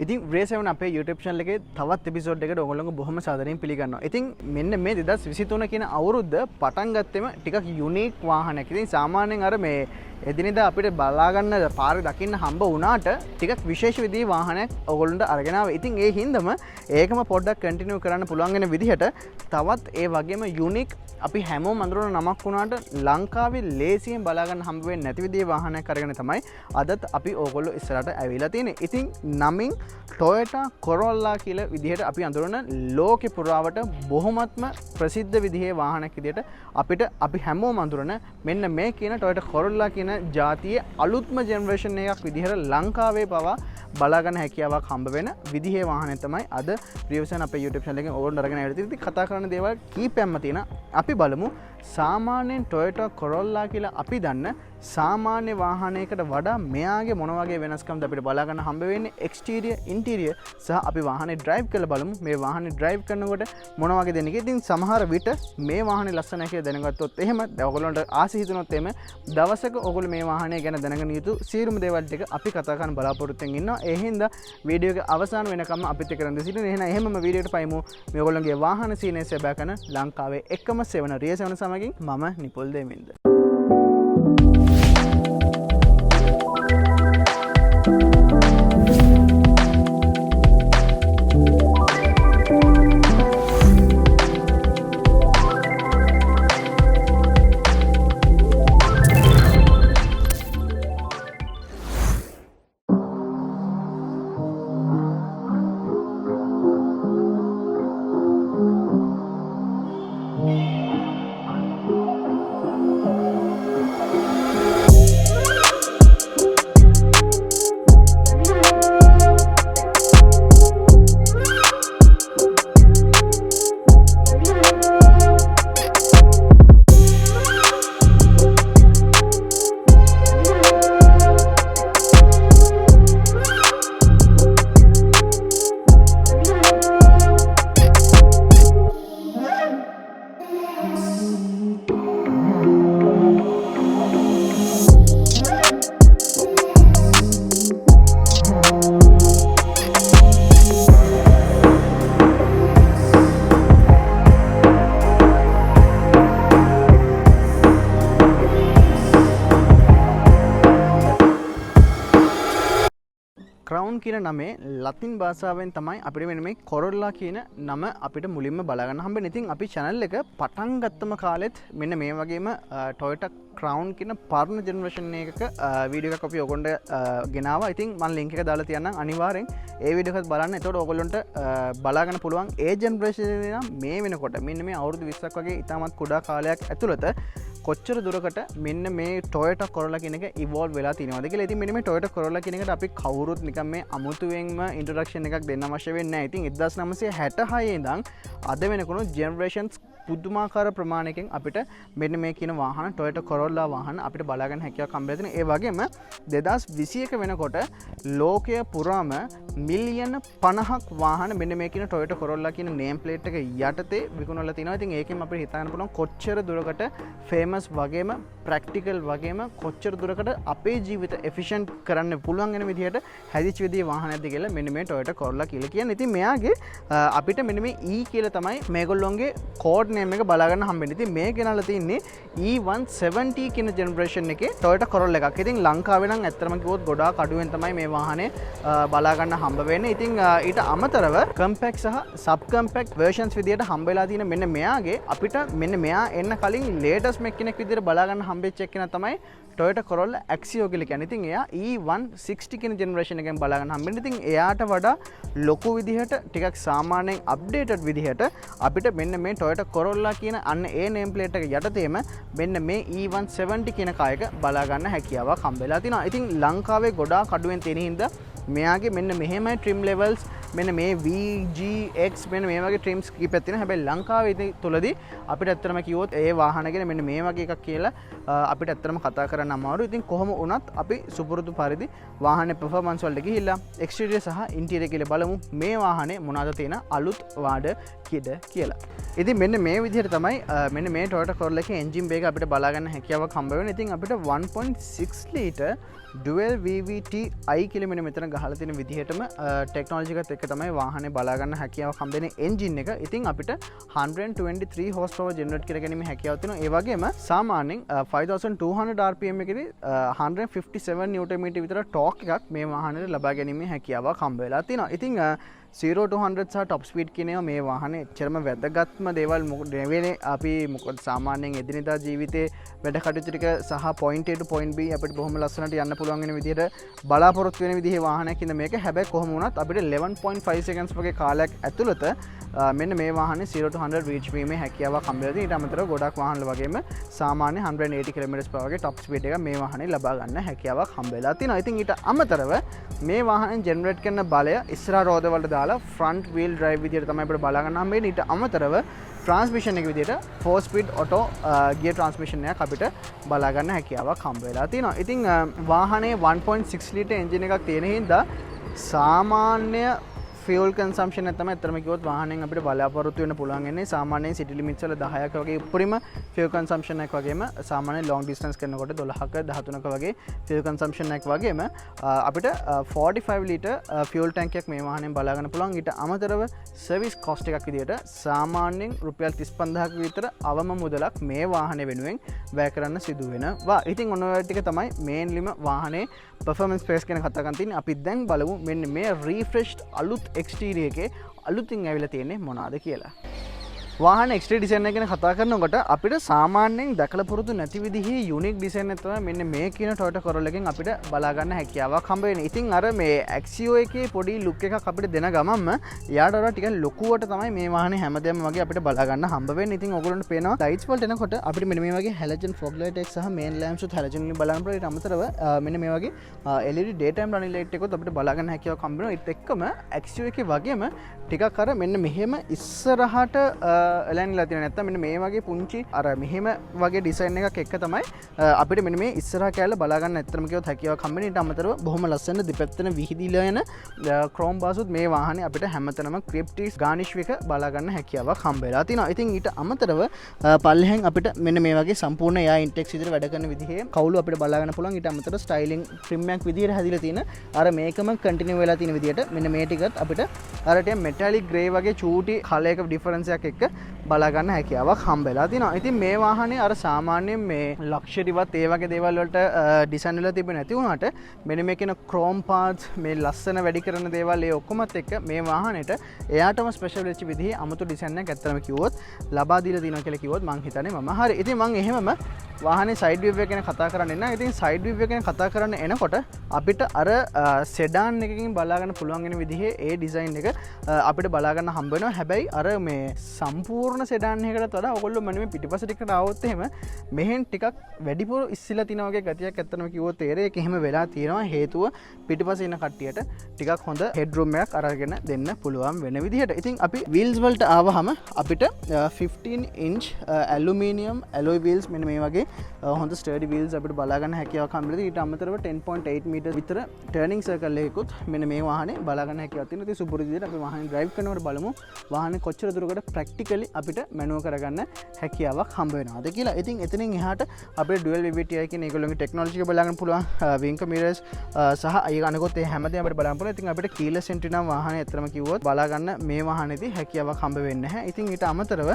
ඉතින් රේසෙවන් අපේ YouTube channel එකේ තවත් එපිසෝඩ් එකකට ඔයගොල්ලෝ බොහොම සාදරයෙන් පිළිගන්නවා. ඉතින් මෙන්න මේ 2023 කියන අවුරුද්ද පටන් ගත්තෙම ටිකක් යුනික් වාහනයක්. ඉතින් සාමාන්‍යයෙන් අර මේ එදිනෙදා අපිට බලා ගන්න පාරේ දකින්න හම්බ වුණාට ටිකක් විශේෂ විදිහේ වාහනයක් ඔයගොල්ලන්ට අරගෙන ආවා. ඉතින් ඒ හින්දම ඒකම පොඩ්ඩක් කන්ටිනියු කරන්න පුළුවන් වෙන විදිහට තවත් ඒ වගේම යුනික් අපි හැමෝම අඳුරන නමක් වුණාට ලංකාවේ ලේසියෙන් බලා ගන්න හම්බ වෙන්නේ නැති විදිහේ වාහනයක් අරගෙන තමයි අදත් අපි ඕගොල්ලෝ ඉස්සරහට ඇවිල්ලා තියෙන්නේ. ඉතින් නමින් Toyota Corolla කියලා විදිහට අපි අඳුරන ලෝකෙ පුරාවට බොහොමත්ම ප්‍රසිද්ධ විදිහේ වාහනයක් විදිහට අපි හැමෝම අඳුරන මෙන්න මේ කියන Toyota Corolla කියන ජාතියේ අලුත්ම ජෙනරේෂන් එකක් විදිහට ලංකාවේ පවා බලා ගන්න හැකියාවක් හම්බ වෙන විදිහේ වාහනය තමයි අද රියවසන් අපේ YouTube channel එකෙන් ඕගොල්ලෝ අරගෙන ආවිත් ඉතින් කතා කරන දේවල් කීපයක්ම තියෙනවා. අපි බලමු සාමාන්‍යයෙන් Toyota Corolla කියලා අපි දන්න සාමාන්‍ය වාහනයකට වඩා මෙයාගේ මොන වගේ වෙනස්කම්ද අපිට බලා ගන්න හම්බ වෙන්නේ එක්ස්ටීරියර් ඉන්ටීරියර් සහ අපි වාහනේ ඩ්‍රයිව් කරලා බලමු මේ වාහනේ ඩ්‍රයිව් කරනකොට මොන වගේ දෙන්නේ කියලා. ඉතින් සමහර විට මේ වාහනේ ලස්සනයි කියලා දැනගත්තොත් එහෙම ඔයගොල්ලන්ට ආස හිතුනොත් එහෙම දවසක ඔයගොල්ලෝ මේ වාහනේ ගැන දැනගෙන යුතු සියලුම දේවල් ටික අපි කතා කරන්න බලාපොරොත්තු වෙමින් ඉන්නවා. ඒ හින්දා වීඩියෝ එක අවසාන වෙනකම්ම අපිත් එක්ක රැඳී සිටින්න. එහෙනම් එහෙමම වීඩියෝට පයිමු. මේ ඔයගොල්ලන්ගේ වාහන සීනේ සෙබෑ කරන ලංකාවේ එකම සෙවන රියසෙවන සමගින් මම නිපොල් දෙමින්ද. Crown කියන නමේ ලතින් භාෂාවෙන් තමයි අපිට මෙන්න මේ Corolla කියන නම අපිට මුලින්ම බලා ගන්න හම්බෙන්නේ. ඉතින් අපි channel එක පටන් ගත්තම කාලෙත් මෙන්න මේ වගේම Toyota Crown කියන පරණ ජෙනරේෂන් එකක වීඩියෝ එකක් අපි ඔයගොල්ලන්ට ගෙනාවා. ඉතින් මම link එක දාලා තියන්නම් අනිවාර්යෙන් ඒ වීඩියෝ එකත් බලන්න. එතකොට ඔයගොල්ලන්ට බලා ගන්න පුළුවන් ඒ ජෙනරේෂන් එකේ නම් මේ වෙනකොට මෙන්න මේ අවුරුදු 20ක් වගේ ඉතාමත් කුඩා කාලයක් ඇතුළත කොච්චර දුරකට මෙන්න මේ Toyota Corolla කියන එක evolve වෙලා තියෙනවද කියලා. ඉතින් මෙන්න මේ Toyota Corolla කියන එකට අපි කවුරුත් නිකන් මේ අමුතුවෙන්ම introduction එකක් දෙන්න අවශ්‍ය වෙන්නේ නැහැ. ඉතින් 1966 ඉඳන් අද වෙනකන් generations පුදුමාකාර ප්‍රමාණයකින් අපිට මෙන්න මේ කියන වාහන Toyota Corolla වාහන අපිට බලා ගන්න හැකියාවක් හම්බෙලා තියෙනවා. ඒ වගේම 2021 වෙනකොට ලෝකය පුරාම මිලියන 50ක් වාහන මෙන්න මේ කියන Toyota Corolla කියන name plate එක යටතේ විකුණලා තිනවා. ඉතින් ඒකෙන් අපිට හිතන්න පුළුවන් කොච්චර දුරකට famous වගේම practical වගේම කොච්චර දුරකට අපේ ජීවිත efficient කරන්න පුළුවන් වෙන විදිහට හැදිච්ච විදිහේ වාහනයක්ද කියලා මෙන්න මේ Toyota Corolla කියලා කියන්නේ. ඉතින් මෙයාගේ අපිට මෙන්න මේ E කියලා තමයි මේගොල්ලෝගේ code name එක බලා ගන්න හම්බෙන්නේ. ඉතින් මේ ගෙනල්ලා තින්නේ E170 කියන generation එකේ Toyota Corolla එකක්. ඉතින් ලංකාවේ නම් ඇත්තටම කිව්වොත් ගොඩාක් අඩුවෙන් තමයි මේ වාහනේ බලා ගන්න හම්බ වෙන්නේ. ඉතින් ඊට අමතරව compact සහ sub compact versions විදිහට හම්බ වෙලා තියෙන මෙන්න මෙයාගේ අපිට මෙන්න මෙයා එන්න කලින් latest make කෙනෙක් විදිහට බලා ගන්න හම්බෙච්ච එක්කෙනා තමයි Toyota Corolla Axio කියලා කියන්නේ. ඉතින් එයා E160 කියන generation එකෙන් බලා ගන්න හම්බෙන්නේ. ඉතින් එයාට වඩා ලොකු විදිහට ටිකක් සාමාන්‍යයෙන් updated විදිහට අපිට මෙන්න මේ Toyota Corolla කියන අන්න ඒ name plate එක යටතේම මෙන්න මේ E170 කියන කායක බලා ගන්න හැකියාවක් හම්බෙලා තිනවා. ඉතින් ලංකාවේ ගොඩාක් අඩුවෙන් තියෙන හින්දා මෙයාගේ මෙන්න මෙහෙමයි trim levels මෙන්න මේ VGX මෙන්න මේ වගේ trims කීපයක් තියෙනවා. හැබැයි ලංකාවේ තුලදී අපිට ඇත්තටම කිව්වොත් ඒ වාහන ගැන මෙන්න මේ වගේ එකක් කියලා අපිට ඇත්තටම කතා කරන්න අමාරුයි. ඉතින් කොහොම වුණත් අපි සුපුරුදු පරිදි වාහනේ performance වලට ගිහිල්ලා exterior සහ interior කියලා බලමු මේ වාහනේ මොනවද තියෙන අලුත් වාඩ කියලා. ඉතින් මෙන්න මේ විදිහට තමයි මෙන්න මේ Toyota Corolla එකේ engine bay එක අපිට බලා ගන්න හැකියාවක් හම්බ වෙනවා. ඉතින් අපිට 1.6 liter dual VVT I කියලා මෙතන ගහලා තියෙන විදිහටම වගේම ටෙක්නොලොජි එකත් එක්ක තමයි වාහනේ බලා ගන්න හැකියාවක් හම්බෙන එන්ජින් එක. ඉතින් අපිට 123 horse power generate කරගැනීමේ හැකියාවක් තියෙනවා. ඒ වගේම සාමාන්‍යයෙන් 5200 rpm එකේදී 157 newton meter විතර ටෝක් එකක් මේ වාහනේට ලබා ගැනීමේ හැකියාවක් හම්බ වෙලා තියෙනවා. ඉතින් 0 to 100 සහ top speed කියන ඒවා මේ වාහනේ එච්චරම වැදගත්ම දේවල් නෙවෙයි. අපි මොකද සාමාන්‍යයෙන් එදිනෙදා ජීවිතේ වැඩ කටයුතු ටික සහ point A to point B අපිට බොහොම ලස්සනට යන්න පුළුවන් වෙන විදිහට බලාපොරොත්තු වෙන විදිහේ වාහනයක් ඉඳ මේක. හැබැයි කොහොම වුණත් අපිට 11.5 seconds වගේ කාලයක් ඇතුළත මෙන්න මේ වාහනේ 0 to 100 reach වීමේ හැකියාවක් හම්බ වෙලා. ඊට අමතරව ගොඩක් වාහන වගේම සාමාන්‍ය 180 km/h වගේ top speed එක මේ වාහනේ ලබා ගන්න හැකියාවක් හම්බ වෙලා තියෙනවා. ඉතින් ඊට අමතරව මේ වාහනේ generate කරන බලය ඉස්සරහා රෝද වලට දාලා front wheel drive විදිහට තමයි අපිට බලා ගන්න හම්බ වෙන්නේ. ඊට අමතරව transmission එක විදිහට 4 speed auto gear transmission එකක් අපිට බලා ගන්න හැකියාවක් හම්බ වෙලා තියෙනවා. ඉතින් වාහනේ 1.6 litre engine එකක් තියෙන හින්දා සාමාන්‍ය fuel consumption එක තමයි අතරම කිව්වොත් වාහනයෙන් අපිට බලාපොරොත්තු වෙන්න පුළුවන් වෙන්නේ. සාමාන්‍යයෙන් city limits වල 10ක වගේ උඩරිම fuel consumption එකක් වගේම සාමාන්‍ය long distance කරනකොට 12ක 13ක වගේ fuel consumption එකක් වගේම අපිට 45 litre fuel tank එකක් මේ වාහනයෙන් බලා ගන්න පුළුවන්. ඊට අමතරව service cost එකක් විදිහට සාමාන්‍යයෙන් රුපියල් 35000ක විතර අවම මුදලක් මේ වාහනේ වෙනුවෙන් වැය කරන්න සිදු වෙනවා. ඉතින් ඔන්න ඔය ටික තමයි මේන්ලිම වාහනේ performance space ගැන කතා කරන් තින්නේ. අපි දැන් බලමු මෙන්න මේ refreshed අලුත් exterior එකේ අලුතින් ඇවිල්ලා තියෙන්නේ මොනවාද කියලා. වාහන exterior design එක ගැන කතා කරනකොට අපිට සාමාන්‍යයෙන් දැකලා පුරුදු නැති විදිහේ unique design එක තමයි මෙන්න මේ කියන Toyota Corolla එකෙන් අපිට බලා ගන්න හැකියාවක් හම්බ වෙන්නේ. ඉතින් අර මේ Axio එකේ පොඩි look එකක් අපිට දෙන ගමන්ම යාට වඩා ටිකක් ලොකුවට තමයි මේ වාහනේ හැමදේම වගේ අපිට බලා ගන්න හම්බ වෙන්නේ. ඉතින් ඔයගොල්ලන්ට පේනවා lights වලට එනකොට අපිට මෙන්න මේ වගේ halogen fog light එක සහ main lamps උත් halogen වලින් බලන්න පුළුවන්. ඊට අමතරව මෙන්න මේ වගේ LED daytime running light එකත් අපිට බලා ගන්න හැකියාවක් හම්බ වෙනවා. ඒත් එක්කම Axio එකේ වගේම ටිකක් අර මෙන්න මෙහෙම ඉස්සරහට එලයින්ලා තියෙන නැත්නම් මෙන්න මේ වගේ පුංචි අර මෙහෙම වගේ ඩිසයින් එකක් එක්ක තමයි අපිට මෙන්න මේ ඉස්සරහා කැල්ල බලා ගන්න ඇත්තටම කියොත් හැකියාවක් හම්බ වෙන. ඊට අමතරව බොහොම ලස්සන දෙපැත්තෙන් විහිදිලා යන ක්‍රෝම් බාස් උත් මේ වාහනේ අපිට හැමතැනම ක්‍රිප්ටිස් ගානිෂ් එක බලා ගන්න හැකියාවක් හම්බ වෙලා තිනවා. ඉතින් ඊට අමතරව පල්ලෙහෙන් අපිට මෙන්න මේ වගේ සම්පූර්ණ එයා ඉන්ටෙක්ස් විදිහට වැඩ කරන විදිහේ කවුළු අපිට බලා ගන්න පුළුවන්. ඊට අමතරව ස්ටයිලින් ට්‍රිම් එකක් විදිහට හැදිලා තියෙන අර මේකම කන්ටිනියු වෙලා තියෙන විදිහට මෙන්න මේ ටිකත් අපිට අර ටික මෙටැලික් ග්‍රේ වගේ චූටි කලයක ඩිෆරන්ස් එකක් එක්ක බලා ගන්න හැකියාවක් හම්බෙලා තිනවා. ඉතින් මේ වාහනේ අර සාමාන්‍යයෙන් මේ ලක්ෂරිවත් ඒ වගේ දේවල් වලට ඩිසයින් වෙලා තිබෙන්නේ නැති වුණාට මෙන්න මේ කියන ක්‍රෝම් පාර්ට්ස් මේ ලස්සන වැඩි කරන දේවල් ඒ ඔක්කොමත් එක්ක මේ වාහනේට එයාටම ස්පෙෂල් වෙච්ච විදිහේ අමුතු ඩිසයින් එකක් ඇත්තටම කිව්වොත් ලබා දීලා තියෙනවා කියලා කිව්වොත් මං හිතන්නේ මම හරි. ඉතින් මං එහෙමම වාහනේ සයිඩ් විව් එක ගැන කතා කරන්නේ නැහැ. ඉතින් සයිඩ් විව් එක ගැන කතා කරන්න එනකොට අපිට අර සෙඩාන් එකකින් බලා ගන්න පුළුවන් වෙන විදිහේ ඒ ඩිසයින් එක අපිට බලා ගන්න හම්බ වෙනවා. හැබැයි අර මේ සම්පූර්ණ සෙඩාන් එකකට වඩා ඔයගොල්ලෝ මම මේ පිටිපස්ස ටිකට ආවොත් එහෙම මෙහෙන් ටිකක් වැඩිපුර ඉස්සිලා තිනා වගේ ගතියක් ඇත්තටම කිව්වොත් තේරෙයි. ඒක එහෙම වෙලා තියෙනවා හේතුව පිටිපස්සේ ඉන්න කට්ටියට ටිකක් හොඳ හෙඩ් රූම් එකක් අරගෙන දෙන්න පුළුවන් වෙන විදිහට. ඉතින් අපි wheels වලට ආවහම අපිට 15 inch aluminium alloy wheels මෙන්න මේ වගේ හොඳ ස්ටර්ඩි wheels අපිට බලා ගන්න හැකියාවක් හම්බෙලා. ඊට අමතරව 10.8 meter විතර turning circle එකකුත් මෙන්න මේ වාහනේ බලා ගන්න හැකියාවක් තියෙනවා. ඉතින් සුපුරුදු විදිහට අපි වාහනේ drive කරනකොට බලමු වාහනේ කොච්චර දුරකට practically අපිට manual කරගන්න හැකියාවක් හම්බ වෙනවාද කියලා. ඉතින් එතනින් එහාට අපිට dual VVTi කියන ඒගොල්ලෝගේ ටෙක්නොලොජි එක බලා ගන්න පුළුවන්. wing mirrors සහ අය අනකොත් ඒ හැමදේම අපිට බලන්න පුළුවන්. ඉතින් අපිට keyless entry නම් වාහනේ ඇත්තම කිව්වොත් බලා ගන්න මේ වාහනේදී හැකියාවක් හම්බ වෙන්නේ නැහැ. ඉතින් ඊට අමතරව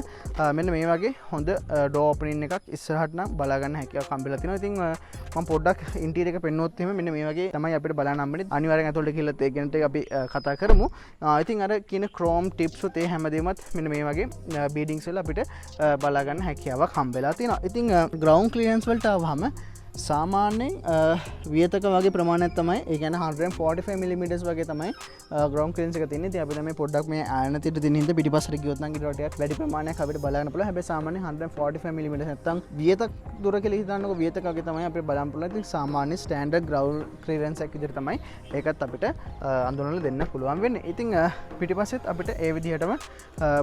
මෙන්න මේ වගේ හොඳ door opening එකක් ඉස්සරහට නම් බලා ගන්න හැකියාවක් හම්බෙලා තිනවා. ඉතින් මම පොඩ්ඩක් interior එක පෙන්නුවොත් එහෙම මෙන්න මේ වගේ තමයි අපිට බලන්න හම්බෙන්නේ. අනිවාර්යෙන් ඇතුළට ගිහලා ඒ ගැන ටික අපි කතා කරමු. ඉතින් අර කියන chrome tips උත් ඒ හැමදේමත් මෙන්න මේ වගේ beadings වල අපිට බලා ගන්න හැකියාවක් හම්බෙලා තියෙනවා. ඉතින් ground clearance වලට ආවම සාමාන්‍යයෙන් වියතක වගේ ප්‍රමාණයක් තමයි ඒ කියන්නේ 145 mm වගේ තමයි ground clearance එක තියෙන්නේ. ඉතින් අපි දැන් මේ පොඩ්ඩක් මේ ආයනතියට දෙන හින්දා පිටිපස්සට ගියොත් නම් ඊට ටිකක් වැඩි ප්‍රමාණයක් අපිට බලන්න පුළුවන්. හැබැයි සාමාන්‍යයෙන් 145 mm නැත්තම් වියතක දුර කියලා හිතන්නකො වියතක වගේ තමයි අපිට බලන්න පුළුවන්. ඉතින් සාමාන්‍ය ස්ටෑන්ඩඩ් ground clearance එකක් විදිහට තමයි ඒකත් අපිට අඳුනලා දෙන්න පුළුවන් වෙන්නේ. ඉතින් පිටිපස්සෙත් අපිට ඒ විදිහටම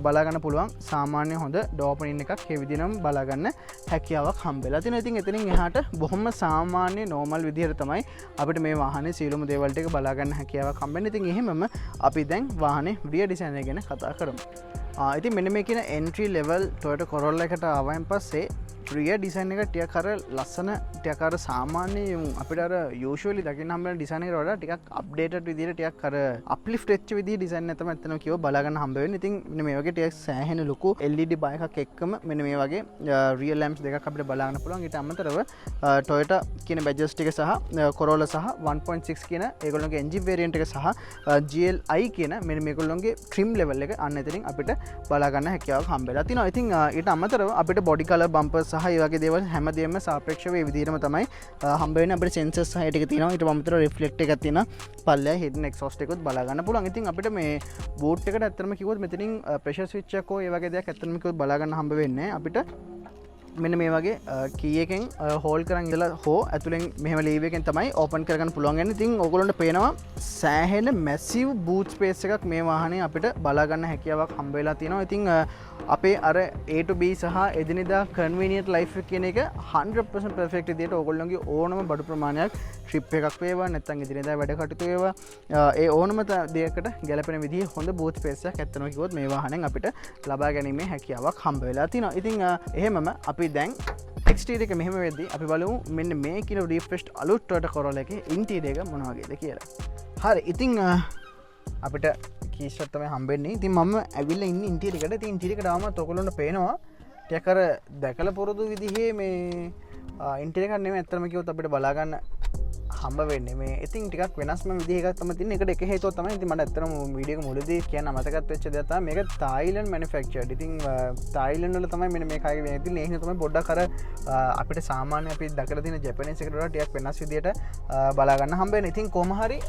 බලා ගන්න පුළුවන් සාමාන්‍ය හොඳ door opening එකක් ඒ විදිහටම බලා ගන්න හැකියාවක් හම්බෙලා තියෙනවා. ඉතින් එතනින් එහාට බොහොම සාමාන්‍ය නෝමල් විදිහට තමයි අපිට මේ වාහනේ සියලුම දේවල් ටික බලා ගන්න හැකියාවක් හම්බෙන්නේ. ඉතින් එහෙමම අපි දැන් වාහනේ rear design එක ගැන කතා කරමු. ඉතින් මෙන්න මේ කියන entry level Toyota Corolla එකට ආවයින් පස්සේ රිය ඩිසයින් එක ටිකක් අර ලස්සන ටිකක් අර සාමාන්‍ය අපිට අර යූෂුවලි දකින්න හම්බෙන ඩිසයින් එකට වඩා ටිකක් අප්ඩේටඩ් විදිහට ටිකක් අර අප්ලිෆ්ට් වෙච්ච විදිහේ ඩිසයින් එක තමයි ඇත්තටම කියව බලා ගන්න හම්බ වෙන්නේ. ඉතින් මෙන්න මේ වගේ ටිකක් සෑහෙන ලොකු LED බා එකක් එක්කම මෙන්න මේ වගේ රියර් ලැම්ප්ස් දෙකක් අපිට බලා ගන්න පුළුවන්. ඊට අමතරව Toyota කියන බැජස් ටික සහ Corolla සහ 1.6 කියන ඒගොල්ලෝගේ එන්ජින් වේරියන්ට් එක සහ GLI කියන මෙන්න මේගොල්ලෝගේ trim level එක අන්න එතනින් අපිට බලා ගන්න හැකියාවක් හම්බ වෙලා තිනවා. ඉතින් ඊට අමතරව අපිට body color bumpers සහ ඒ වගේ දේවල් හැමදේම සාපේක්ෂව මේ විදිහටම තමයි හම්බ වෙන්නේ. අපිට sensors සහ ඒ ටික තියෙනවා. ඊට අමතරව reflect එකක් තියෙනවා. පල්ලෙහා hidden exhaust එකකුත් බලා ගන්න පුළුවන්. ඉතින් අපිට මේ boot එකට ඇත්තටම කිව්වොත් මෙතනින් pressure switch එකක් ඒ වගේ දෙයක් ඇත්තටම කිව්වොත් බලා ගන්න හම්බ වෙන්නේ අපිට මෙන්න මේ වගේ කී එකෙන් හෝල්ඩ් කරන් ඉඳලා හෝ ඇතුලෙන් මෙහෙම ලීව් එකෙන් තමයි ඕපන් කරගන්න පුළුවන් වෙන්නේ. ඉතින් ඕගොල්ලන්ට පේනවා සෑහෙන මැසිව් බූට් ස්පේස් එකක් මේ වාහනේ අපිට බලා ගන්න හැකියාවක් හම්බ වෙලා තියෙනවා. ඉතින් අපේ අර A to B සහ එදිනෙදා convenient life එක කියන එක 100% perfect විදියට ඕගොල්ලන්ගේ ඕනම බඩු ප්‍රමාණයක් trip එකක් වේවා නැත්නම් එදිනෙදා වැඩ කටයුතු වේවා ඒ ඕනම දෙයකට ගැලපෙන විදිහේ හොඳ බූට් ස්පේස් එකක් ඇත්තනවා කිව්වොත් මේ වාහනෙන් අපිට ලබා ගැනීමේ හැකියාවක් හම්බ වෙලා තියෙනවා. ඉතින් එහෙමම අපි දැන් එක්ස්ටීරියර් එක මෙහෙම වෙද්දී අපි බලමු මෙන්න මේ කියන රිෆ්‍රෙෂ්ඩ් අලුත් Toyota Corolla එකේ ඉන්ටීරියර් එක මොන වගේද කියලා. හරි ඉතින් අපිට කීෂට් තමයි හම්බෙන්නේ. ඉතින් මම ඇවිල්ලා ඉන්නේ ඉන්ටීරියර් එකට. ඉතින් ඉන්ටීරියර් එකට ආවම ඔයගොල්ලන්ට පේනවා ටිකක් අර දැකලා පුරුදු විදිහේ මේ ඉන්ටීරියර් එකක් නෙමෙයි ඇත්තටම කිව්වොත් අපිට බලා ගන්න හම්බ වෙන්නේ මේ ඉතින් ටිකක් වෙනස්ම විදිහකට තමයි තියෙන්නේ. ඒකට එක හේතුවක් තමයි ඉතින් මට ඇත්තටම වීඩියෝ එක මුලදී කියන්න අමතකත් වෙච්ච දෙයක් තමයි මේක තායිලන්ඩ් මැනුෆැක්චර්ඩ්. ඉතින් තායිලන්ඩ් වල තමයි මෙන්න මේක ආගේ වෙන්නේ. ඉතින් ඒ හින්දා තමයි පොඩ්ඩක් අර අපිට සාමාන්‍ය අපි දැකලා තියෙන ජපනීස් එකට වඩා ටිකක් වෙනස් විදිහට බලා ගන්න හම්බ වෙන්නේ. ඉතින් කොහොම හරි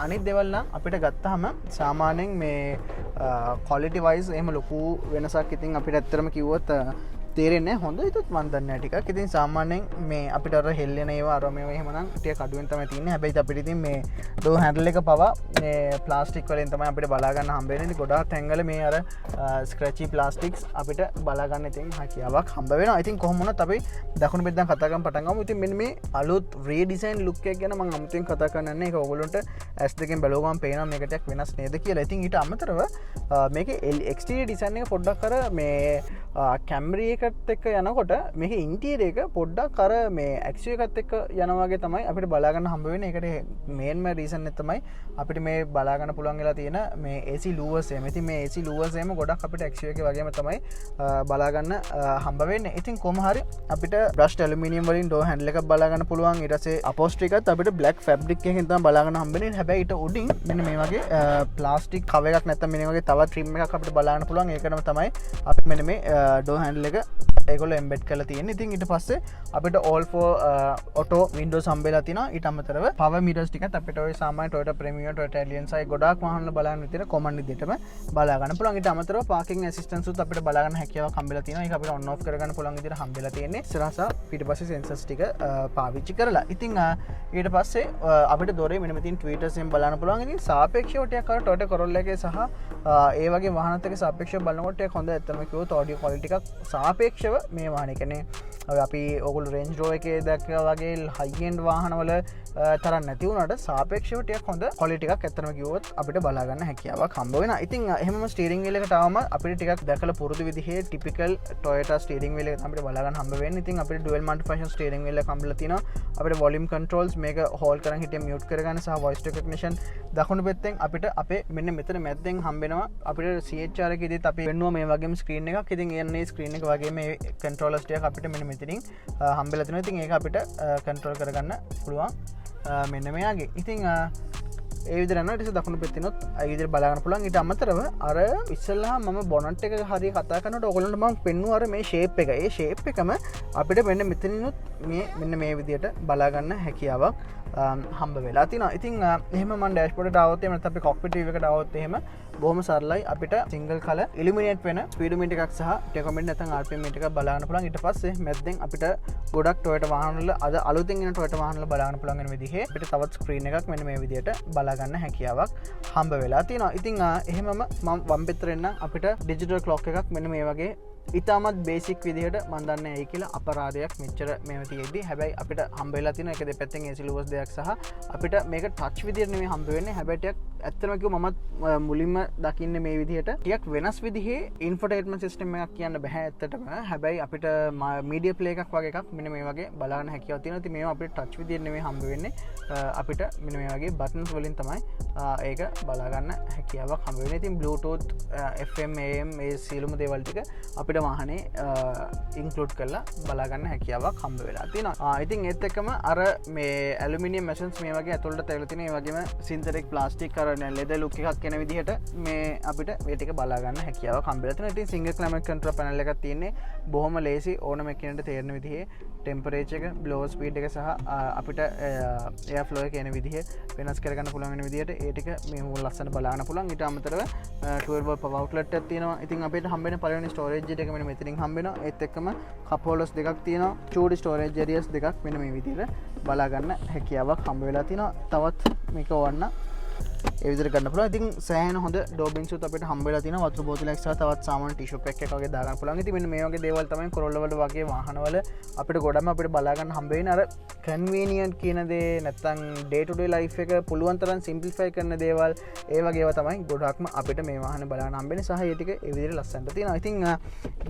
අනිත් දේවල් නම් අපිට ගත්තාම සාමාන්‍යයෙන් මේ quality wise එහෙම ලොකු වෙනසක් ඉතින් අපිට ඇත්තටම කිව්වොත් තේරෙන්නේ හොඳ හිතුත් මන් දන්නේ ටිකක්. ඉතින් සාමාන්‍යයෙන් මේ අපිට අර හෙල්ලෙන ඒවා අර මේවා එහෙමනම් ටිකක් අඩුවෙන් තමයි තියෙන්නේ. හැබැයි අපිට ඉතින් මේ ඩෝ හැන්ඩල් එක පවා මේ ප්ලාස්ටික් වලින් තමයි අපිට බලා ගන්න හම්බ වෙන්නේ. ඉතින් ගොඩාක් තැන්වල මේ අර ස්ක්‍රැචි ප්ලාස්ටික්ස් අපිට බලා ගන්න ඉතින් හැකියාවක් හම්බ වෙනවා. ඉතින් කොහොම වුණත් අපි දකුණු පෙත්තෙන් කතා කරන් පටන් ගමු. ඉතින් මෙන්න මේ අලුත් රීඩිසයින් ලුක් එක ගැන මම අමුතුවෙන් කතා කරන්නේ නැහැ. ඒක ඔයගොල්ලන්ට S2 බලුවම පේනවා මේක ටිකක් වෙනස් නේද කියලා. ඉතින් ඊට අමතරව මේකේ එක්ස්ටීරියර් ඩිසයින් එක පොඩ්ඩක් අර මේ Camry එකත් එක්ක යනකොට මේක ඉන්ටීරියර් එක පොඩ්ඩක් අර මේ ඇක්සියෝ එකත් එක්ක යනවා වගේ තමයි අපිට බලා ගන්න හම්බ වෙන්නේ. ඒකට මේන්ම රීසන් එක තමයි අපිට මේ බලා ගන්න පුළුවන් වෙලා තියෙන මේ AC louvers එක. ඉතින් මේ AC louvers එකම ගොඩක් අපිට ඇක්සියෝ එකේ වගේම තමයි බලා ගන්න හම්බ වෙන්නේ. ඉතින් කොහොම හරි අපිට brushed aluminium වලින් door handle එකක් බලා ගන්න පුළුවන්. ඊට පස්සේ upholstery එකත් අපිට black fabric එකකින් තමයි බලා ගන්න හම්බ වෙන්නේ. හැබැයි ඊට උඩින් මෙන්න මේ වගේ plastic cover එකක් නැත්නම් මෙන්න වගේ තවත් trim එකක් අපිට බලා ගන්න පුළුවන්. ඒකටම තමයි අපි මෙන්න මේ door handle එක ඒගොල්ලෝ එම්බෙඩ් කරලා තියෙන්නේ. ඉතින් ඊට පස්සේ අපිට all for auto windows හම්බෙලා තිනවා. ඊට අමතරව power mirrors ටිකත් අපිට ඔය සාමාන්‍ය Toyota Premium Toyota Alliance සයි ගොඩාක් වාහන වල බලන්න විදිහට common විදිහටම බලා ගන්න පුළුවන්. ඊට අමතරව parking assistance උත් අපිට බලා ගන්න හැකියාවක් හම්බෙලා තියෙනවා. ඒක අපිට on off කරගන්න පුළුවන් විදිහට හම්බෙලා තියෙන්නේ. ඉස්සරහස පිටපස්සේ sensors ටික පාවිච්චි කරලා. ඉතින් ඊට පස්සේ අපිට දොරේ මෙන්න මෙතින් tweeters එකෙන් බලන්න පුළුවන්. ඉතින් සාපේක්ෂව ටිකක් අර Toyota Corolla එකේ සහ ඒ වගේ වාහනත් එක්ක සාපේක්ෂව බලනකොට ටිකක් හොඳ ඇත්තම කිව්වොත් audio quality එකක් සාපේක්ෂව මේ වාහනේ කියන්නේ අපි ඔයගොල්ලෝ Range Rover එකේ දැක්කා වගේ high end වාහනවල තරම් නැති වුණාට සාපේක්ෂව ටිකක් හොඳ quality එකක් ඇත්තම කිව්වොත් අපිට බලා ගන්න හැකියාවක් හම්බ වෙනවා. ඉතින් එහෙමම steering wheel එකට ආවම අපිට ටිකක් දැකලා පුරුදු විදිහේ typical Toyota steering wheel එක අපිට බලා ගන්න හම්බ වෙන්නේ. ඉතින් අපිට dual multifunction steering wheel එක හම්බලා තිනවා. අපිට volume controls මේක hold කරන් හිටිය mute කරගන්න සහ voice recognition දකුණු පැත්තෙන් අපිට අපේ මෙන්න මෙතන මැද්දෙන් හම්බෙනවා. අපිට CHR එකේදීත් අපි වෙන්නවා මේ වගේම screen එකක්. ඉතින් එන්නේ screen එක වගේම මේ controllers ටික අපිට මෙන්න මෙතනින් හම්බෙලා තිනවා. ඉතින් ඒක අපිට control කරගන්න පුළුවන් මෙන්න මෙයාගේ. ඉතින් ඒ විදිහට යනවා. ඊට පස්සේ දකුණු පැත්තෙනොත් ඒ විදිහට බලා ගන්න පුළුවන්. ඊට අමතරව අර ඉස්සෙල්ලා මම bonnet එක හරිය කතා කරනකොට ඔයගොල්ලන්ට මම පෙන්නුවා අර මේ shape එක. ඒ shape එකම අපිට මෙන්න මෙතනිනුත් මේ මෙන්න මේ විදිහට බලා ගන්න හැකියාවක් හම්බ වෙලා තිනවා. ඉතින් එහෙම මම dashboard එකට ආවොත් එහෙම නැත්නම් අපි cockpit view එකට ආවොත් එහෙම බොහොම සරලයි අපිට single color illuminate වෙන speedometer එකක් සහ tachometer නැත්නම් RPM meter එකක් බලා ගන්න පුළුවන්. ඊට පස්සේ මැද්දෙන් අපිට ගොඩක් Toyota වාහන වල අද අලුතෙන් එන Toyota වාහන වල බලා ගන්න පුළුවන් වෙන විදිහේ අපිට තවත් screen එකක් මෙන්න මේ විදිහට බලා ගන්න හැකියාවක් හම්බ වෙලා තියෙනවා. ඉතින් එහෙමම මම වම් පැත්තට එන්න අපිට digital clock එකක් මෙන්න මේ වගේ ඉතාමත් බේසික් විදිහට මන්දන්න ඒ කියලා අපරාධයක් මෙච්චර මෙම තියෙදි හැබැයි අපිට හම්බෙලා තින එක දෙපැත්තෙන් ඇසිලුවස් දෙයක් සහ අපිට මේක ටච් විදිරන මේ හම්බවෙන්නේ හැබැටයක් ඇත්තනක මත් මුලින්ම දකින්න මේ විදිහට ටියක් වෙනස් විදිහේ ඉන්ෆටේටම සිස්ටම එකක් කියන්න බැහැ ඇත්තටම හැබැයි අපිට මීඩිය පලේ එකක් වගේ එකක් මෙන මේ වගේ බලාන හැකිව තින ති මේ අපිට ටච් විදිරනේ හම්බවෙන්නේ අපිට මෙන මේ වගේ බටන්ස් වලින් තමයි ඒක බලාගන්න හැකියාවක් හම්බවෙන ඉතින් Bluetooth FM AM ඒ සියලුම දේවල් ටික අපිට වාහනේ ඉන්කලුඩ් කරලා බලාගන්න හැකියාවක් හම්බ වෙලා තියෙනවා. ඉතින් ඒත් එක්කම අර මේ ඇලුමිනියම් මැෂින්ස් මේ වගේ ඇතුළට තැවිලා තියෙන ඒ වගේම සින්තටික් ප්ලාස්ටික් අර ලෙදර් ලුක් එකක් කෙන විදිහට මේ අපිට මේ ටික බලාගන්න හැකියාවක් හම්බ වෙලා තියෙනවා. ඉතින් සිංගල් ක්ලයිමේට් කන්ට්‍රෝල් පැනල් එකක් තියෙන්නේ බොහොම ලේසි ඕනම කෙනෙකුට තේරෙන විදිහේ ටෙම්පරේචර් එක, බ්ලෝවර් ස්පීඩ් එක සහ අපිට එයාර් ෆ්ලෝ එක එන විදිහ වෙනස් කරගන්න පුළුවන් වෙන විදිහට ඒ ටික මේ මුල් ලස්සන බලාගන්න පුළුවන්. ඊට අමතරව 12 volt power outlet එකක් තියෙනවා. ඉතින් අපිට හම්බෙන පළවෙනි ස්ටෝරේජ් එක මෙන්න මෙතනින් හම්බෙනවා. ඒත් එක්කම කප් හෝල්ඩර්ස් දෙකක් තියෙනවා. චූඩි ස්ටෝරේජ් ඒරියාස් දෙකක් මෙන්න මේ විදිහට බලා ගන්න හැකියාවක් හම්බ වෙලා තියෙනවා. තවත් මේක ඕවන්න ඒ විදිහට ගන්න පුළුවන්. ඉතින් සෑහෙන හොඳ ඩෝබින්ස් උත් අපිට හම්බ වෙලා තියෙනවා. වතුර බෝතලයක් සහ තවත් සාමාන්‍ය ටිෂු පැක් එකක් වගේ දාගන්න පුළුවන්. ඉතින් මෙන්න මේ වගේ දේවල් තමයි Corolla වල වගේ වාහනවල අපිට ගොඩම අපිට බලා ගන්න හම්බ වෙන්නේ. අර කන්වීනියන්ට් කියන දේ නැත්තම් ඩේ ටු ඩේ ලයිෆ් එක පුළුවන් තරම් සිම්ප්ලිෆයි කරන දේවල් ඒ වගේ ඒවා තමයි ගොඩක්ම අපිට මේ වාහනේ බලන්න හම්බෙන්නේ සහ ඒ ටික ඒ විදිහට ලස්සනට තියෙනවා. ඉතින්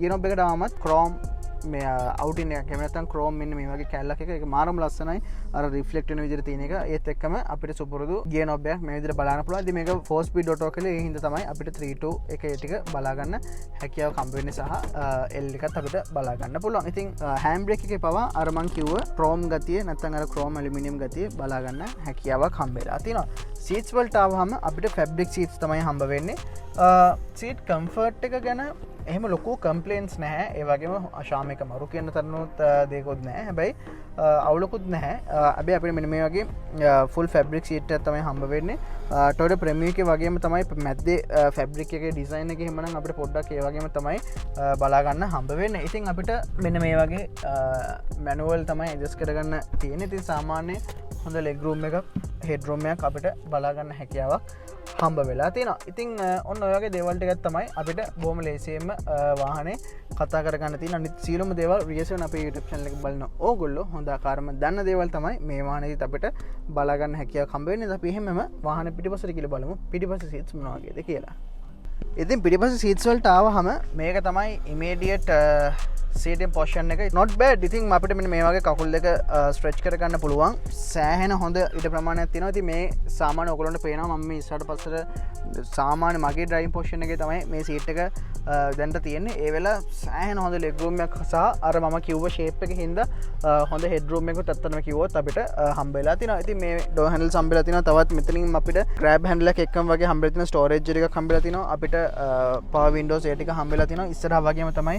ගියනොබ් එකට ආවමත් chrome මේ අවුටින් එකක් එහෙම නැත්නම් chrome මෙන්න මේ වගේ කැල්ලක් එක ඒක මාරම ලස්සනයි අර රිෆ්ලෙක්ට් වෙන විදිහට තියෙන එක ඒත් එක්කම අපිට සුපුරුදු ගියර් නොබ් එකක් මේ විදිහට බලන්න පුළුවන්. ඉතින් මේක 4 speed auto කියලා ඒ හින්දා තමයි අපිට 3.2 එක ඒ ටික බලා ගන්න හැකියාව හම්බ වෙන්නේ සහ L එකත් අපිට බලා ගන්න පුළුවන්. ඉතින් හෑන්ඩ් බ්‍රේක් එකේ පවා අර මං කිව්ව chrome ගතිය නැත්නම් අර chrome ඇලුමිනියම් ගතිය බලා ගන්න හැකියාවක් හම්බ වෙලා තියෙනවා. සීට්ස් වලට ආවම අපිට ෆැබ්‍රික් සීට්ස් තමයි හම්බ වෙන්නේ. සීට් කම්ෆර්ට් එක ගැන එහෙම ලොකු කම්පලේන්ස් නැහැ. ඒ වගේම අශාමික මරු කියන තරනුත් දෙයක්වත් නැහැ. හැබැයි අවුලකුත් නැහැ. හැබැයි අපිට මෙන්න මේ වගේ ෆුල් ෆැබ්‍රික් සීට් එකක් තමයි හම්බ වෙන්නේ. Toyota Premio එකේ වගේම තමයි මැද්දේ ෆැබ්‍රික් එකේ ඩිසයින් එක එහෙමනම් අපිට පොඩ්ඩක් ඒ වගේම තමයි බලා ගන්න හම්බ වෙන්නේ. ඉතින් අපිට මෙන්න මේ වගේ මැනුවල් තමයි ඇඩ්ජස්ට් කරගන්න තියෙන්නේ. ඉතින් සාමාන්‍ය හොඳ ලෙග් රූම් එකක්, හෙඩ් රූම් එකක් අපිට බලා ගන්න හැකියාවක් හම්බ වෙලා තියෙනවා. ඉතින් ඔන්න ඔය වගේ දේවල් ටිකක් තමයි අපිට බොහොම ලේසියෙන්ම වාහනේ කතා කරගන්න තියෙන අනිත් සියලුම දේවල් රියසන් අපේ YouTube channel එක බලන ඕගොල්ලෝ හොඳ ආකාරම දන්න දේවල් තමයි මේ වාහනේදීත් අපිට බලා ගන්න හැකියාවක් හම්බ වෙන්නේ. අපි එහෙමම වාහනේ පිටිපස්සට කියලා බලමු පිටිපස්ස සීට්ස් මොනවා වගේද කියලා. ඉතින් පිටිපස්ස සීට්ස් වලට ආවහම මේක තමයි ඉමීඩියට් සීටින් පොසිෂන් එක not bad. ඉතින් අපිට මෙන්න මේ වගේ කකුල් දෙක ස්ට්‍රෙච් කරගන්න පුළුවන්. සෑහෙන හොඳ ඉඩ ප්‍රමාණයක් තියෙනවා. ඉතින් මේ සාමාන්‍ය ඔයගොල්ලන්ට පේනවා මම මේ ඉස්සරහට පස්සට සාමාන්‍ය මගේ ඩ්‍රයිවිං පොසිෂන් එකේ තමයි මේ සීට් එක දැන්ට තියෙන්නේ. ඒ වෙලාව සෑහෙන හොඳ ලෙග් රූම් එකක් සහ අර මම කිව්ව ෂේප් එකේ හින්දා හොඳ හෙඩ් රූම් එකකට අත්තනම කිව්වොත් අපිට හම්බ වෙලා තියෙනවා. ඉතින් මේ ඩෝර් හැන්ඩල්ස් හම්බ වෙලා තියෙනවා. තවත් මෙතනින් අපිට ග්‍රැබ් හැන්ඩල් එකක් එක්කම වගේ හම්බ වෙලා තියෙනවා. ස්ටෝරේජ් එකක් හම්බ වෙලා තියෙනවා. අපිට පවර් වින්ඩෝස් ඒ ටික හම්බ වෙලා තියෙනවා. ඉස්සරහා වගේම තමයි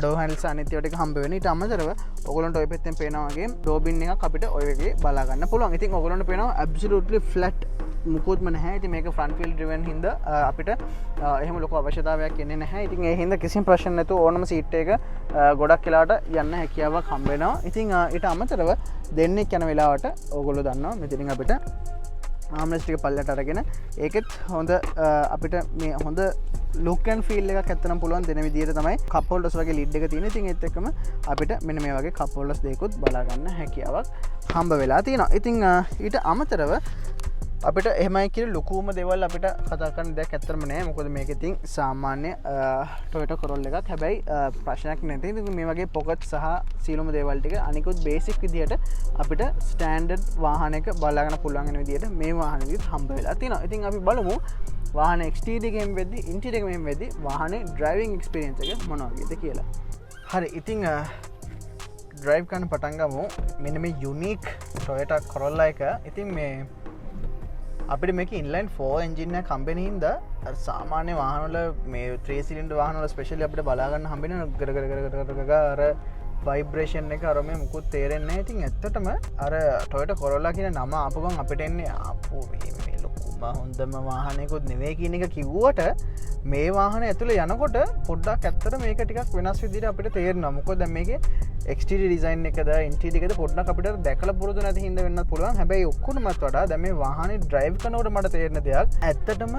ඩෝර් හැන්ඩල්ස් අනිත් ඒවා ටික හම්බ වෙන්නේ. ඊට අමතරව ඔයගොල්ලන්ට ඔය පැත්තෙන් පේනවා වගේ ඩෝබින් එකක් අපිට ඔය වගේ බලා ගන්න පුළුවන්. ඉතින් ඔයගොල්ලන්ට පේනවා ඇබ්සලියුට්ලි ෆ්ලැට් මුකුත්ම නැහැ. ඉතින් මේක ෆ්‍රන්ට් වීල් ඩ්‍රිවන් හින්දා අපිට එහෙම ලොකු අවශ්‍යතාවයක් එන්නේ නැහැ. ඉතින් ඒ හින්දා කිසිම ප්‍රශ්න නැතුව ඕනම සීට් එක ගොඩක් වෙලාවට යන්න හැකියාවක් හම්බ වෙනවා. ඉතින් ඊට අමතරව දෙන්නෙක් යන වෙලාවට ඕගොල්ලෝ දන්නවා මෙතනින් අපිට ආම්රෙස්ට් එක පල්ලට අරගෙන ඒකෙත් හොඳ අපිට මේ හොඳ ලුක් ඇන්ඩ් ෆීල් එකක් ඇත්තනම් පුළුවන් දෙන විදිහට තමයි කප් හෝල්ඩර්ස් වගේ ලිඩ් එක තියෙන. ඉතින් ඒත් එක්කම අපිට මෙන්න මේ වගේ කප් හෝල්ඩර්ස් දෙකකුත් බලා ගන්න හැකියාවක් හම්බ වෙලා තියෙනවා. ඉතින් ඊට අමතරව අපිට එහෙමයි කියලා ලොකුම දේවල් අපිට කතා කරන්න දෙයක් ඇත්තටම නෑ. මොකද මේක ඉතින් සාමාන්‍ය Toyota Corolla එකක්. හැබැයි ප්‍රශ්නයක් නැති. ඉතින් මේ වගේ පොකට් සහ සීලුම දේවල් ටික අනිකුත් බේසික් විදිහට අපිට ස්ටෑන්ඩඩ් වාහනයක බලා ගන්න පුළුවන් වෙන විදිහට මේ වාහනේදීත් හම්බ වෙලා තියෙනවා. ඉතින් අපි බලමු වාහන එක්ස්ටීරියර් එකෙන් වෙද්දි ඉන්ටීරියර් එකෙන් වෙද්දි වාහනේ ඩ්‍රයිවිං එක්ස්පීරියන්ස් එක මොනවා වගේද කියලා. හරි ඉතින් ඩ්‍රයිව් කරන්න පටන් ගමු. මෙන්න මේ යුනික් Toyota Corolla එක. ඉතින් මේ අපිට මේක ඉන්ලයින් 4 එන්ජින් එකක් හම්බෙන හින්දා අර සාමාන්‍ය වාහනවල මේ 3 සිලින්ඩර් වාහනවල ස්පෙෂලි අපිට බලා ගන්න හම්බෙන අර වයිබ්‍රේෂන් එක අර මේ මුකුත් තේරෙන්නේ නැහැ. ඉතින් ඇත්තටම අර Toyota Corolla කියන නම ආපු ගමන් අපිට එන්නේ ආපෝ මේ ලොකුම හොඳම වාහනයකුත් නෙවෙයි කියන එක කිව්වට මේ වාහනේ ඇතුලේ යනකොට පොඩ්ඩක් ඇත්තට මේක ටිකක් වෙනස් විදිහට අපිට තේරෙනවා. මොකද දැන් මේකේ එක්ස්ටීරියර් ඩිසයින් එකද ඉන්ටීරියර් එකද පොඩ්ඩක් අපිට දැකලා පුරුදු නැති හින්දා වෙන්නත් පුළුවන්. හැබැයි ඔක්කොටමත් වඩා දැන් මේ වාහනේ ඩ්‍රයිව් කරනකොට මට තේරෙන දෙයක් ඇත්තටම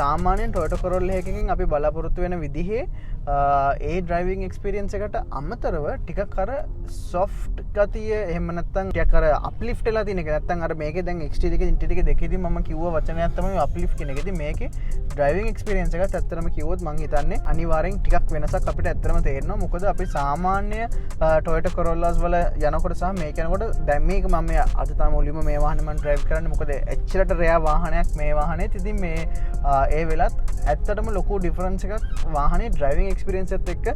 සාමාන්‍යයෙන් Toyota Corolla එකකින් අපි බලාපොරොත්තු වෙන විදිහේ ඒ ඩ්‍රයිවිං එක්ස්පීරියන්ස් එකට අමතරව ටිකක් අර සොෆ්ට් ගතිය එහෙම නැත්නම් ටිකක් අර අප්ලිෆ්ට් වෙලා තියෙන එක. නැත්නම් අර මේකේ දැන් එක්ස්ටීරියර් එකේ ඉන්ටීරියර් එක දෙකේදී මම කිව්ව වචනයක් තමයි අප්ලිෆ්ට් කියන එක. ඉතින් මේකේ ඩ්‍රයිවිං එක්ස්පීරියන්ස් එකත් ඇත්තටම කිව්වොත් මම හිතන්නේ අනිවාර්යෙන් ටිකක් වෙනසක් අපිට ඇත්තටම තේරෙනවා. මොකද අපි සාමාන්‍ය Toyota Corollas වල යනකොට සහ මේක යනකොට දැන් මේක මම අද තමයි මුලින්ම මේ වාහනේ මම ඩ්‍රයිව් කරන්නේ. මොකද එච්චරට රෙයා වාහනයක් මේ වාහනේත්. ඉතින් මේ ඒ වෙලත් ඇත්තටම ලොකු ඩිෆරන්ස් එකක් වාහනේ ඩ්‍රයිවිං එක්ස්පීරියන්ස් එකත් එක්ක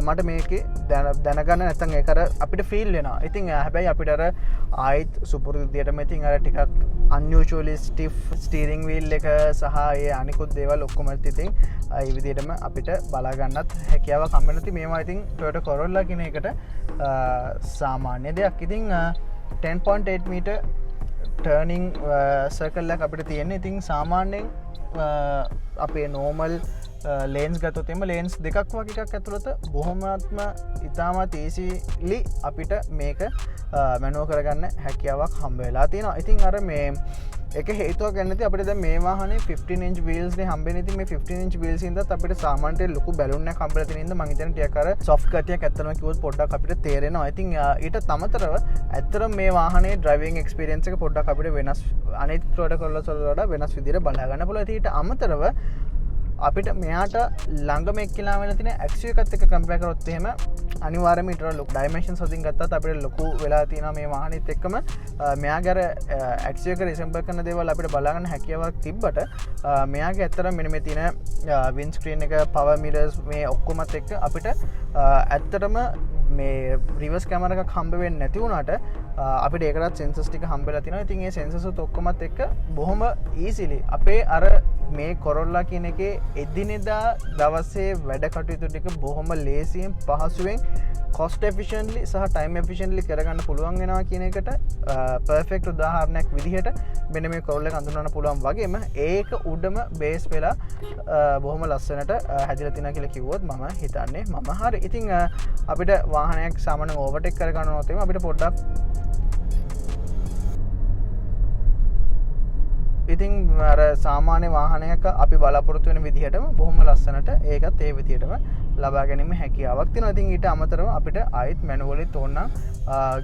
මට මේකේ දැනගන්න නැත්නම් ඒක අර අපිට ෆීල් වෙනවා. ඉතින් හැබැයි අපිට අර ආයිත් සුපුරුදු විදියටම ඉතින් අර ටිකක් unusually stiff steering wheel එක සහ ඒ අනිකුත් දේවල් ඔක්කොම ඉතින් ඒ විදියටම අපිට බලා ගන්නත් හැකියාවක් හම්බ වෙනවා. මේවා ඉතින් Toyota Corolla කියන එකට සාමාන්‍ය දෙයක්. ඉතින් 10.8 meter turning circle එකක් අපිට තියෙන්නේ. ඉතින් සාමාන්‍යයෙන් අපේ normal ලේන්ස් ගත්තොත් එම ලේන්ස් දෙකක් වගේ එකක් ඇතුළත බොහොමත්ම ඉතාමත් easily අපිට මේක මැනුවල් කරගන්න හැකියාවක් හම්බ වෙලා තියෙනවා. ඉතින් අර මේ එක හේතුවක් ගන්න නැති අපිට දැන් මේ වාහනේ 15 inch wheels නේ හම්බෙන්නේ. ඉතින් මේ 15 inch wheels ඉඳන් අපිට සාමාන්‍යයෙන් ලොකු බැලුන් එකක් හම්බෙලා තියෙන ඉඳන් මම හිතන්නේ ටිකක් අර soft ගතියක් ඇත්තටම කිව්වොත් පොඩ්ඩක් අපිට තේරෙනවා. ඉතින් ඊට තමතරව ඇත්තටම මේ වාහනේ driving experience එක පොඩ්ඩක් අපිට වෙනස් අනිත් Toyota Corolla වලට වෙනස් විදිහට බලා ගන්න පුළුවන්. ඉතින් ඊට අමතරව අපිට මෙයාට ළඟම එක්කලා වෙන තියෙන ඇක්සියෝ එකත් එක්ක කම්පෙයාර් කරොත් එහෙම අනිවාර්යයෙන්ම ඊට ලොකු ඩයිමෙන්ෂන්ස් වලින් ගත්තත් අපිට ලොකු වෙලා තියෙනවා මේ වාහනේත් එක්කම මෙයාගේ අර ඇක්සියෝ එක රිසෙම්බල් කරන දේවල් අපිට බලා ගන්න හැකියාවක් තිබ්බට මෙයාගේ ඇත්තටම මෙන්න මේ තියෙන වින්ඩ් ස්ක්‍රීන් එක පවර් මිරර්ස් මේ ඔක්කොමත් එක්ක අපිට ඇත්තටම මේ රිවර්ස් කැමරා එකක් හම්බ වෙන්නේ නැති වුණාට අපිට ඒකටත් සෙන්සර්ස් ටික හම්බෙලා තිනවා. ඉතින් මේ සෙන්සර්ස් ඔක්කොමත් එක්ක බොහොම ඊසිලි අපේ අර මේ Corolla කියන එකේ එදිනෙදා දවසේ වැඩ කටයුතු ටික බොහොම ලේසියෙන් පහසුවෙන් cost efficiently සහ time efficiently කරගන්න පුළුවන් වෙනවා කියන එකට perfect උදාහරණයක් විදිහට මෙන්න මේ Corolla එක හඳුන්වන්න පුළුවන් වගේම ඒක උඩම බේස් වෙලා බොහොම ලස්සනට හැදිලා තියෙනවා කියලා කිව්වොත් මම හිතන්නේ මම හරි. ඉතින් අපිට වාහනයක් සාමාන්‍යයෙන් ඕවර්ටේක් කරගන්නවොත් එimhe අපිට පොඩ්ඩක් ඉතින් අර සාමාන්‍ය වාහනයක අපි බලාපොරොත්තු වෙන විදිහටම බොහොම ලස්සනට ඒකත් ඒ විදිහටම ලබා ගැනීම හැකියාවක් තියෙනවා. ඉතින් ඊට අමතරව අපිට ආයෙත් මැනුවලි තෝරන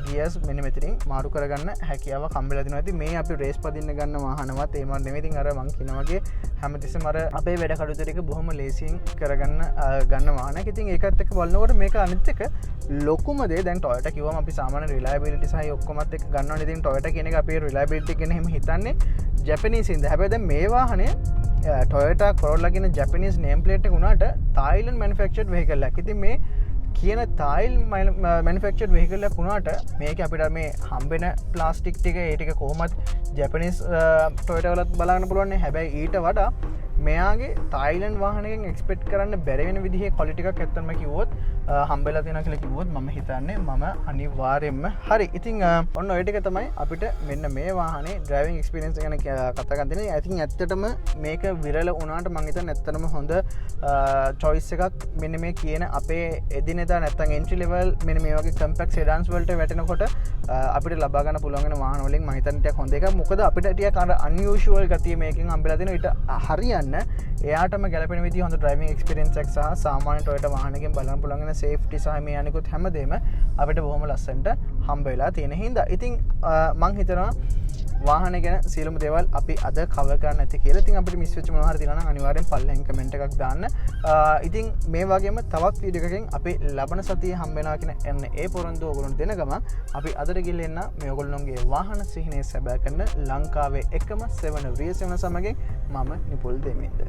ගියර්ස් මෙන්න මෙතනින් මාරු කරගන්න හැකියාවක් හම්බෙලා තිනවා. ඉතින් මේ අපි රේස් පදින්න ගන්න වාහනවත් ඒම නෙමෙයි. ඉතින් අර මං කියන වගේ හැමතිස්සෙම අර අපේ වැඩ කටයුතු ටික බොහොම ලේසියෙන් කරගන්න ගන්න වාහනයක්. ඉතින් ඒකත් එක්ක බලනකොට මේක අනිත් එක ලොකුම දේ දැන් Toyota කිව්වම අපි සාමාන්‍ය රිලයබිලිටි සහ ඔක්කොමත් එක්ක ගන්නවනේ. ඉතින් Toyota කියන එක අපේ රිලයබිලිටි ගැන එහෙම හිතන්නේ ජැපනීස් ඉඳ. හැබැයි දැන් මේ වාහනේ Toyota Corolla කියන ජැපනීස් නේම් ප්ලේට් එක උනාට Thailand manufactured vehicle එකක්. ඉතින් මේ කියන Thailand manufactured vehicle එකක් උනාට මේක අපිට මේ හම්බෙන ප්ලාස්ටික් ටික ඒ ටික කොහොමද ජැපනීස් Toyota වලත් බලන්න පුළුවන් නේ. හැබැයි ඊට වඩා මෙයාගේ Thailand වාහනයකින් එක්ස්පෙක්ට් කරන්න බැරි වෙන විදිහේ ක්වොලිටි එකක් ඇත්තටම කිව්වොත් හම්බෙලා තියෙනවා කියලා කිව්වොත් මම හිතන්නේ මම අනිවාර්යයෙන්ම හරි. ඉතින් ඔන්න ඔය ටික තමයි අපිට මෙන්න මේ වාහනේ ඩ්‍රයිවිං එක්ස්පීරියන්ස් ගැන කතා කරන්න දෙන්නේ. I think ඇත්තටම මේක විරල වුණාට මම හිතන්නේ ඇත්තටම හොඳ choice එකක් මෙන්න මේ කියන අපේ එදිනෙදා නැත්තම් entry level මෙන්න මේ වගේ compact sedans වලට වැටෙනකොට අපිට ලබා ගන්න පුළුවන් වෙන වාහන වලින් මම හිතන්නේ ටිකක් හොඳ එකක්. මොකද අපිට ටිකක් අර unusual ගතිය මේකෙන් හම්බෙලා දෙනවා. ඊට හරියන්න එයාටම ගැලපෙන විදිහ හොඳ ඩ්‍රයිවිං එක්ස්පීරියන්ස් එකක් සහ සාමාන්‍ය Toyota වාහනකින් බලන්න පුළුවන් වෙන සේෆ්ටි සහ මේ අනිකුත් හැමදේම අපිට බොහොම ලස්සනට හම්බ වෙලා තියෙන හින්දා ඉතින් මං හිතනවා වාහනේ ගැන සියලුම දේවල් අපි අද කවර් කරන්න ඇති කියලා. ඉතින් අපිට මිස් වෙච්ච මොනවා හරි තියෙනවා නම් අනිවාර්යෙන් පල්ලෙන් කමෙන්ට් එකක් දාන්න. ඉතින් මේ වගේම තවත් වීඩියෝ එකකින් අපි ලබන සතියේ හම්බ වෙනවා කියන එන්න ඒ පොරොන්දු ඔයගොල්ලොන්ට දෙන ගම අපි අදට ගිහින් මේ ඔයගොල්ලොන්ගේ වාහන සිහිනය සැබෑ කරන ලංකාවේ එකම 7 රිය 7 සමගින් මම නිපුල් දෙමින්ද